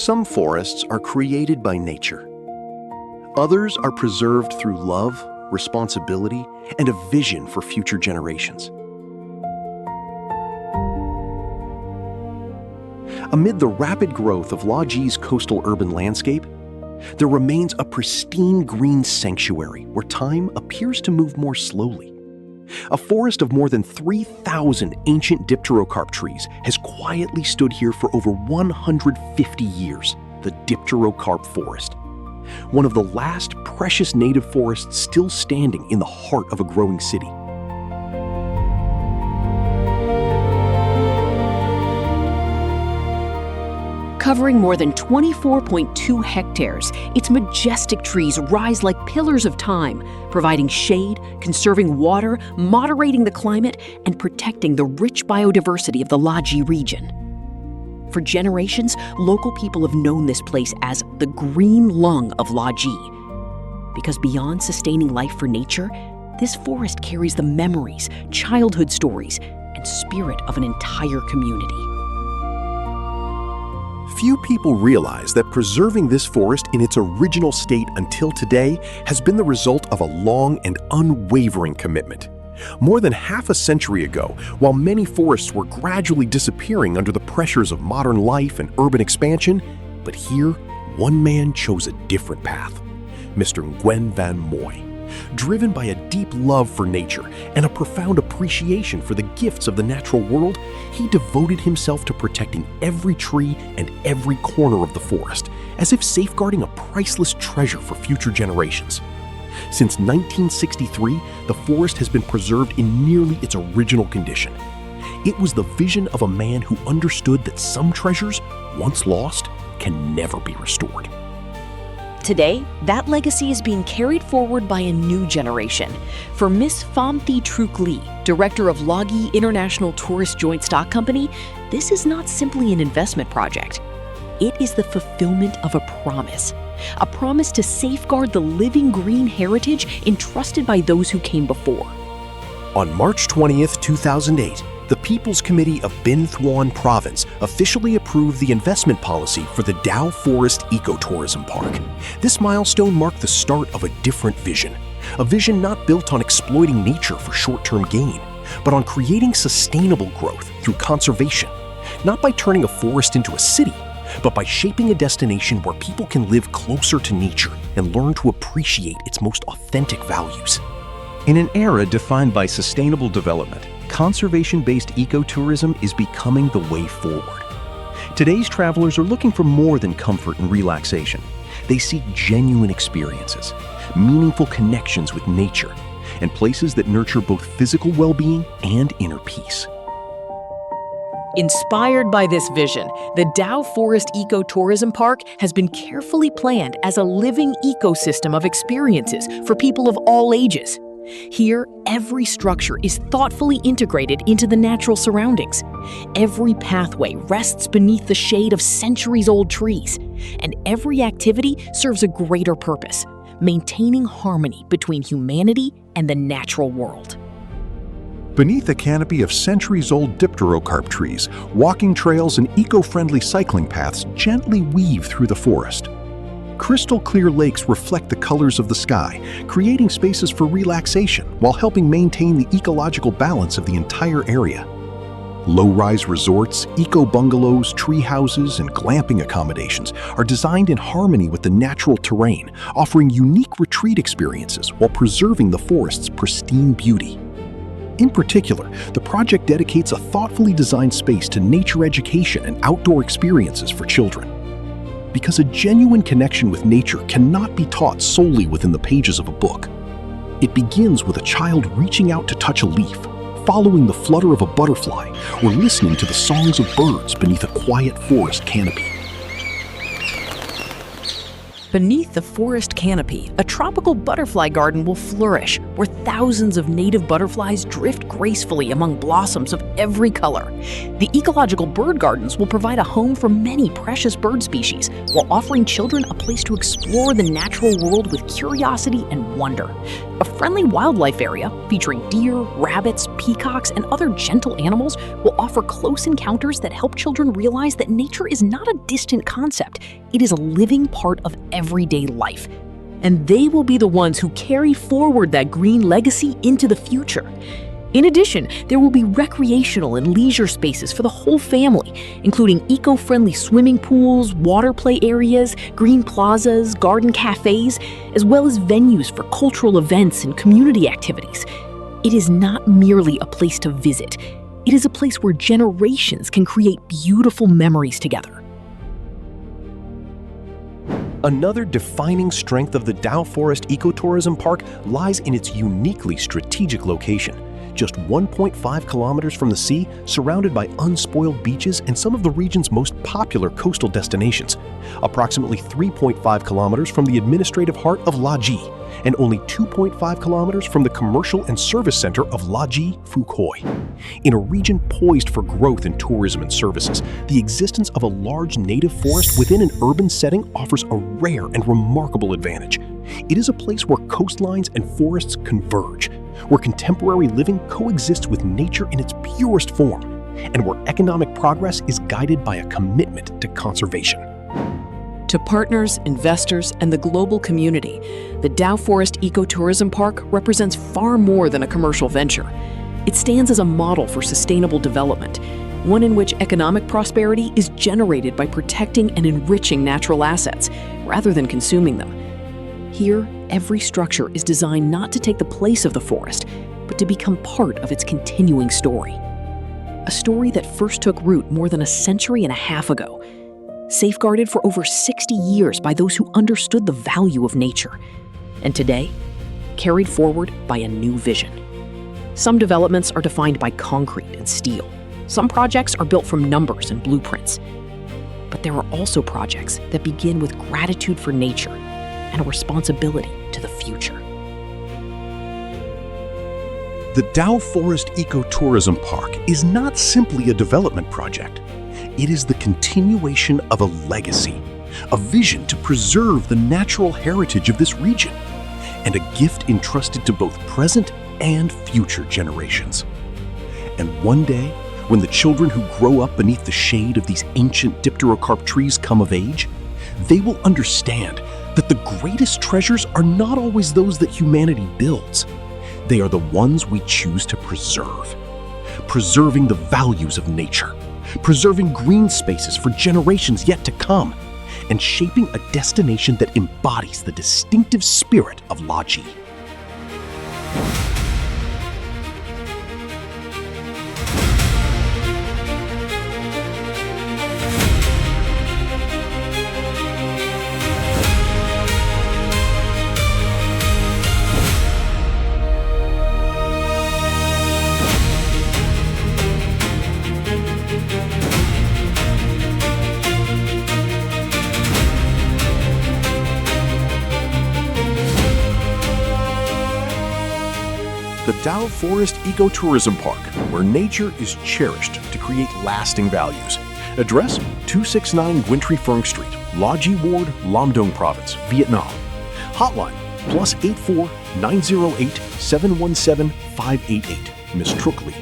Some forests are created by nature. Others are preserved through love, responsibility, and a vision for future generations. Amid the rapid growth of Laji's coastal urban landscape, there remains a pristine green sanctuary where time appears to move more slowly. A forest of more than 3,000 ancient Dipterocarp trees has quietly stood here for over 150 years, the Dipterocarp Forest. One of the last precious native forests still standing in the heart of a growing city. Covering more than 24.2 hectares, its majestic trees rise like pillars of time, providing shade, conserving water, moderating the climate, and protecting the rich biodiversity of the Laji region. For generations, local people have known this place as the green lung of Laji. Because beyond sustaining life for nature, this forest carries the memories, childhood stories, and spirit of an entire community. Few people realize that preserving this forest in its original state until today has been the result of a long and unwavering commitment. More than half a century ago, while many forests were gradually disappearing under the pressures of modern life and urban expansion, but here, one man chose a different path, Mr. Nguyen Van Moy. Driven by a deep love for nature and a profound appreciation for the gifts of the natural world, he devoted himself to protecting every tree and every corner of the forest, as if safeguarding a priceless treasure for future generations. Since 1963, the forest has been preserved in nearly its original condition. It was the vision of a man who understood that some treasures, once lost, can never be restored. Today, that legacy is being carried forward by a new generation. For Miss Pham Thi Truc Ly, director of Lagi International Tourist Joint Stock Company, this is not simply an investment project. It is the fulfillment of a promise to safeguard the living green heritage entrusted by those who came before. On March 20th, 2008, the People's Committee of Binh Thuan Province officially approved the investment policy for the Dau Forest Ecotourism Park. This milestone marked the start of a different vision, a vision not built on exploiting nature for short-term gain, but on creating sustainable growth through conservation, not by turning a forest into a city, but by shaping a destination where people can live closer to nature and learn to appreciate its most authentic values. In an era defined by sustainable development, conservation-based ecotourism is becoming the way forward. Today's travelers are looking for more than comfort and relaxation. They seek genuine experiences, meaningful connections with nature, and places that nurture both physical well-being and inner peace. Inspired by this vision, the Dau Forest Ecotourism Park has been carefully planned as a living ecosystem of experiences for people of all ages. Here, every structure is thoughtfully integrated into the natural surroundings. Every pathway rests beneath the shade of centuries-old trees, and every activity serves a greater purpose, maintaining harmony between humanity and the natural world. Beneath a canopy of centuries-old Dipterocarp trees, walking trails and eco-friendly cycling paths gently weave through the forest. Crystal clear lakes reflect the colors of the sky, creating spaces for relaxation while helping maintain the ecological balance of the entire area. Low-rise resorts, eco-bungalows, tree houses, and glamping accommodations are designed in harmony with the natural terrain, offering unique retreat experiences while preserving the forest's pristine beauty. In particular, the project dedicates a thoughtfully designed space to nature education and outdoor experiences for children. Because a genuine connection with nature cannot be taught solely within the pages of a book. It begins with a child reaching out to touch a leaf, following the flutter of a butterfly, or listening to the songs of birds beneath a quiet forest canopy. Beneath the forest canopy, a tropical butterfly garden will flourish, where thousands of native butterflies drift gracefully among blossoms of every color. The ecological bird gardens will provide a home for many precious bird species, while offering children a place to explore the natural world with curiosity and wonder. A friendly wildlife area featuring deer, rabbits, peacocks, and other gentle animals will offer close encounters that help children realize that nature is not a distant concept. It is a living part of everyday life. And they will be the ones who carry forward that green legacy into the future. In addition, there will be recreational and leisure spaces for the whole family, including eco-friendly swimming pools, water play areas, green plazas, garden cafes, as well as venues for cultural events and community activities. It is not merely a place to visit. It is a place where generations can create beautiful memories together. Another defining strength of the Dau Forest Ecotourism Park lies in its uniquely strategic location. Just 1.5 kilometers from the sea, surrounded by unspoiled beaches and some of the region's most popular coastal destinations. Approximately 3.5 kilometers from the administrative heart of La Ji, and only 2.5 kilometers from the commercial and service center of La Ji, Phu Quoc. In a region poised for growth in tourism and services, the existence of a large native forest within an urban setting offers a rare and remarkable advantage. It is a place where coastlines and forests converge, where contemporary living coexists with nature in its purest form, and where economic progress is guided by a commitment to conservation. To partners, investors, and the global community, the Dau Forest Ecotourism Park represents far more than a commercial venture. It stands as a model for sustainable development, one in which economic prosperity is generated by protecting and enriching natural assets, rather than consuming them. Here, every structure is designed not to take the place of the forest, but to become part of its continuing story. A story that first took root more than a century and a half ago, safeguarded for over 60 years by those who understood the value of nature, and today, carried forward by a new vision. Some developments are defined by concrete and steel. Some projects are built from numbers and blueprints. But there are also projects that begin with gratitude for nature and a responsibility to the future. The Dau Forest Ecotourism Park is not simply a development project. It is the continuation of a legacy, a vision to preserve the natural heritage of this region, and a gift entrusted to both present and future generations. And one day, when the children who grow up beneath the shade of these ancient Dipterocarp trees come of age, they will understand that the greatest treasures are not always those that humanity builds. They are the ones we choose to preserve. Preserving the values of nature, preserving green spaces for generations yet to come, and shaping a destination that embodies the distinctive spirit of La Ji. The Dau Forest Ecotourism Park, where nature is cherished to create lasting values. Address 269 Nguyen Phuong Street, La Ji Ward, Lam Dong Province, Vietnam. Hotline +84 908 717 588. Ms. Truc Ly.